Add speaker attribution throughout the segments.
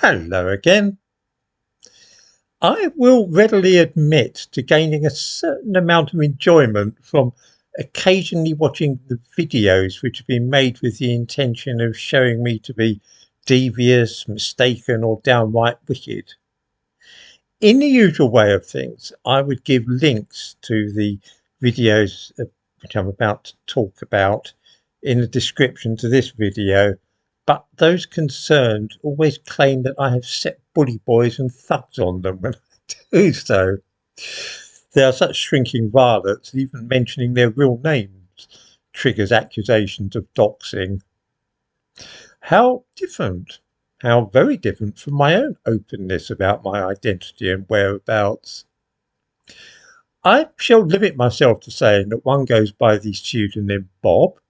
Speaker 1: Hello again. I will readily admit to gaining a certain amount of enjoyment from occasionally watching the videos which have been made with the intention of showing me to be devious, mistaken, or downright wicked. In the usual way of things, I would give links to the videos which I'm about to talk about in the description to this video, but those concerned always claim that I have set bully boys and thugs on them when I do so. They are such shrinking violets that even mentioning their real names triggers accusations of doxing. How different, how very different from my own openness about my identity and whereabouts. I shall limit myself to saying that one goes by the pseudonym Bob,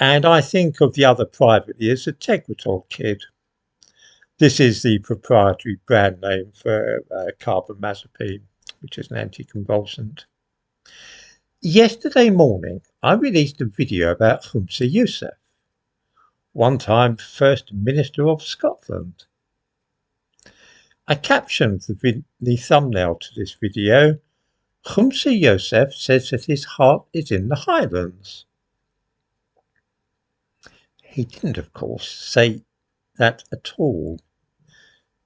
Speaker 1: and I think of the other privately as the Tegretol Kid. This is the proprietary brand name for carbamazepine, which is an anticonvulsant. Yesterday morning, I released a video about Humza Yousaf, one time First Minister of Scotland. I captioned the thumbnail to this video. Humza Yousaf says that his heart is in the Highlands. He didn't, of course, say that at all.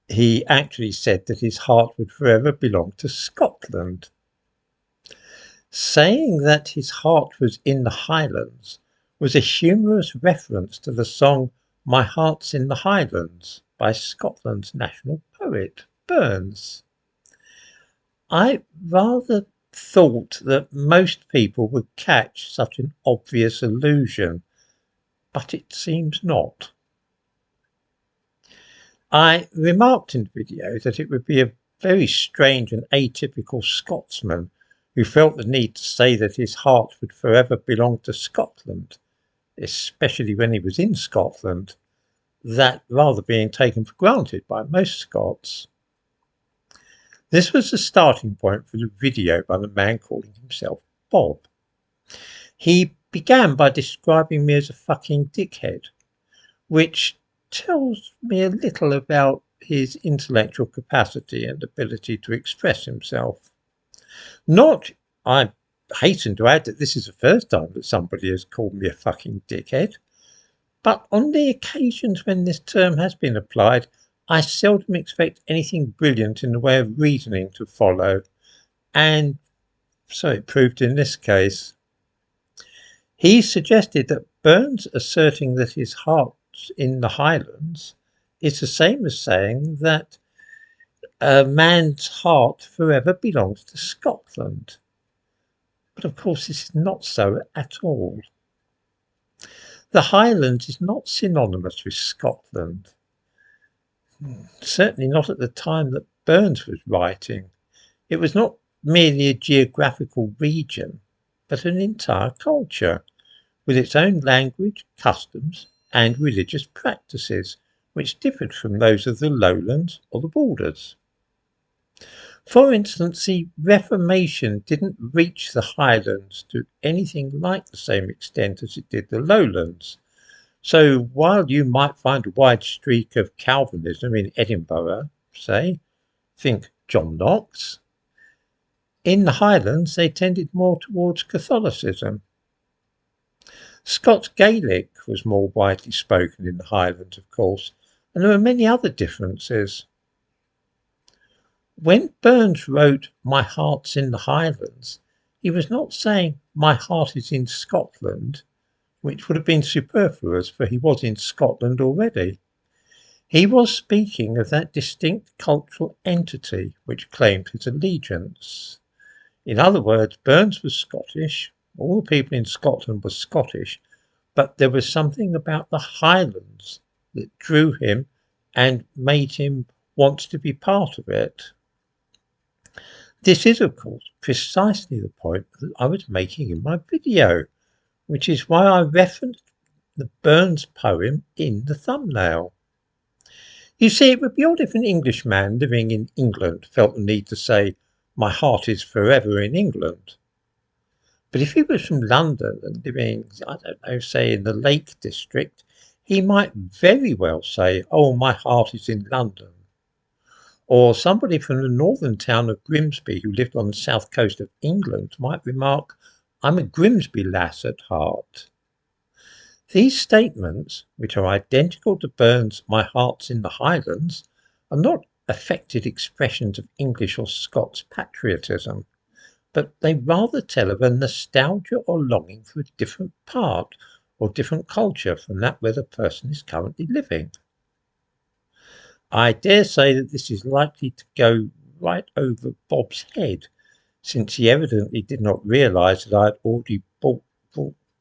Speaker 1: He actually said that his heart would forever belong to Scotland. Saying that his heart was in the Highlands was a humorous reference to the song My Heart's in the Highlands by Scotland's national poet, Burns. I rather thought that most people would catch such an obvious allusion, but it seems not. I remarked in the video that it would be a very strange and atypical Scotsman who felt the need to say that his heart would forever belong to Scotland, especially when he was in Scotland, that rather being taken for granted by most Scots. This was the starting point for the video by the man calling himself Bob. He began by describing me as a fucking dickhead, which tells me a little about his intellectual capacity and ability to express himself. Not, I hasten to add that this is the first time that somebody has called me a fucking dickhead, but on the occasions when this term has been applied, I seldom expect anything brilliant in the way of reasoning to follow, and so it proved in this case. He suggested that Burns asserting that his heart's in the Highlands is the same as saying that a man's heart forever belongs to Scotland. But of course, this is not so at all. The Highlands is not synonymous with Scotland. Certainly not at the time that Burns was writing. It was not merely a geographical region, but an entire culture, with its own language, customs, and religious practices, which differed from those of the lowlands or the borders. For instance, the Reformation didn't reach the Highlands to anything like the same extent as it did the lowlands. So while you might find a wide streak of Calvinism in Edinburgh, say, think John Knox, in the Highlands they tended more towards Catholicism. Scots Gaelic was more widely spoken in the Highlands, of course, and there are many other differences. When Burns wrote My Heart's in the Highlands, he was not saying My heart is in Scotland, which would have been superfluous, for he was in Scotland already. He was speaking of that distinct cultural entity which claimed his allegiance. In other words, Burns was Scottish, all the people in Scotland were Scottish, but there was something about the Highlands that drew him and made him want to be part of it. This is, of course, precisely the point that I was making in my video, which is why I referenced the Burns poem in the thumbnail. You see, it would be odd if an Englishman living in England felt the need to say, My heart is forever in England. But if he was from London and living, I don't know, say in the Lake District, he might very well say, "Oh, my heart is in London." Or somebody from the northern town of Grimsby who lived on the south coast of England might remark, "I'm a Grimsby lass at heart." These statements, which are identical to Burns' "My heart's in the Highlands," are not affected expressions of English or Scots patriotism, but they rather tell of a nostalgia or longing for a different part or different culture from that where the person is currently living. I dare say that this is likely to go right over Bob's head, since he evidently did not realise that I had already brought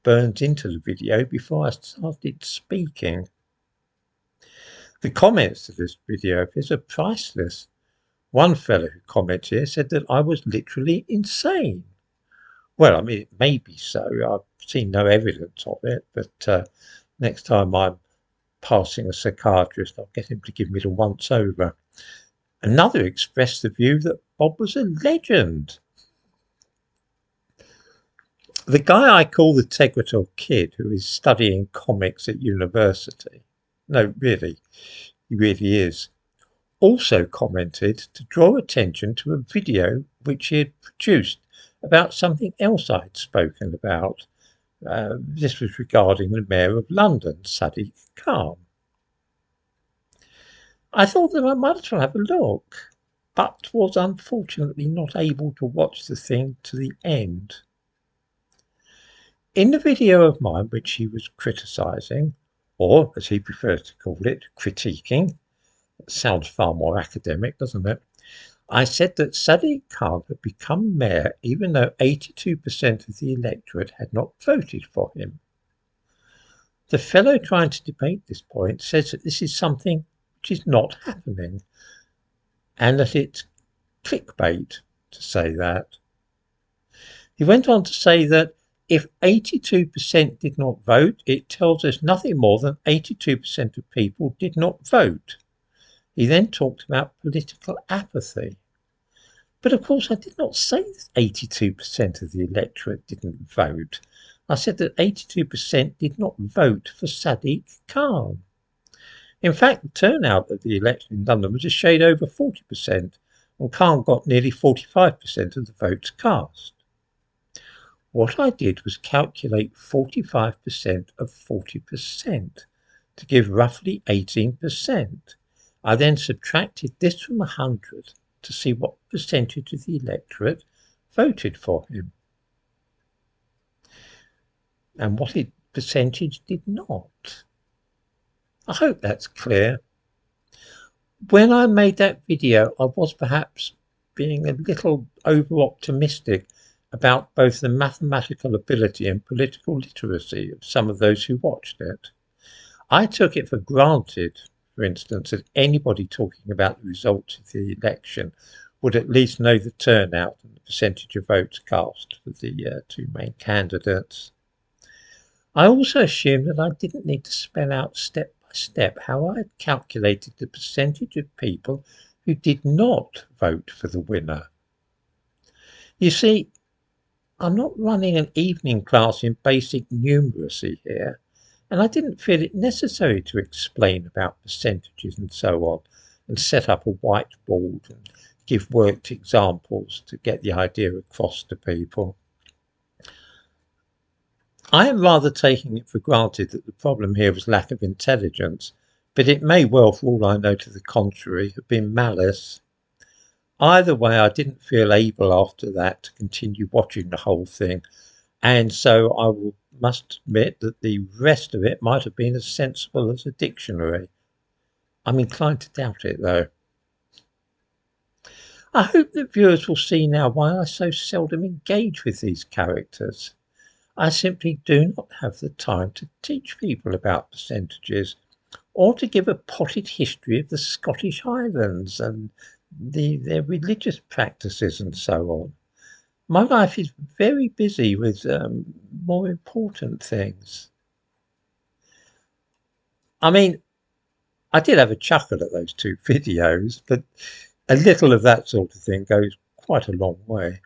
Speaker 1: Burns into the video before I started speaking. The comments to this video of his are priceless. One fellow who commented here said that I was literally insane. Well, I mean, it may be so. I've seen no evidence of it, but next time I'm passing a psychiatrist, I'll get him to give me the once over. Another expressed the view that Bob was a legend. The guy I call the Tegretol Kid, who is studying comics at university, no, really, he really is, also commented to draw attention to a video which he had produced about something else I had spoken about. This was regarding the Mayor of London, Sadiq Khan. I thought that I might as well have a look, but was unfortunately not able to watch the thing to the end. In the video of mine which he was criticising, or as he prefers to call it, critiquing, it sounds far more academic, doesn't it? I said that Sadiq Khan had become mayor even though 82% of the electorate had not voted for him. The fellow trying to debate this point says that this is something which is not happening, and that it's clickbait to say that. He went on to say that if 82% did not vote, it tells us nothing more than 82% of people did not vote. He then talked about political apathy. But of course, I did not say that 82% of the electorate didn't vote. I said that 82% did not vote for Sadiq Khan. In fact, the turnout at the election in London was a shade over 40%, and Khan got nearly 45% of the votes cast. What I did was calculate 45% of 40% to give roughly 18%. I then subtracted this from 100 to see what percentage of the electorate voted for him and what percentage did not. I hope that's clear. When I made that video, I was perhaps being a little over-optimistic about both the mathematical ability and political literacy of some of those who watched it. I took it for granted, for instance, that anybody talking about the results of the election would at least know the turnout and the percentage of votes cast for the two main candidates. I also assumed that I didn't need to spell out step by step how I had calculated the percentage of people who did not vote for the winner. You see, I'm not running an evening class in basic numeracy here, and I didn't feel it necessary to explain about percentages and so on, and set up a whiteboard and give worked examples to get the idea across to people. I am rather taking it for granted that the problem here was lack of intelligence, but it may well, for all I know to the contrary, have been malice. Either way, I didn't feel able after that to continue watching the whole thing, and so I must admit that the rest of it might have been as sensible as a dictionary. I'm inclined to doubt it, though. I hope that viewers will see now why I so seldom engage with these characters. I simply do not have the time to teach people about percentages, or to give a potted history of the Scottish Highlands and their religious practices and so on. My life is very busy with more important things. I mean, I did have a chuckle at those two videos, but a little of that sort of thing goes quite a long way.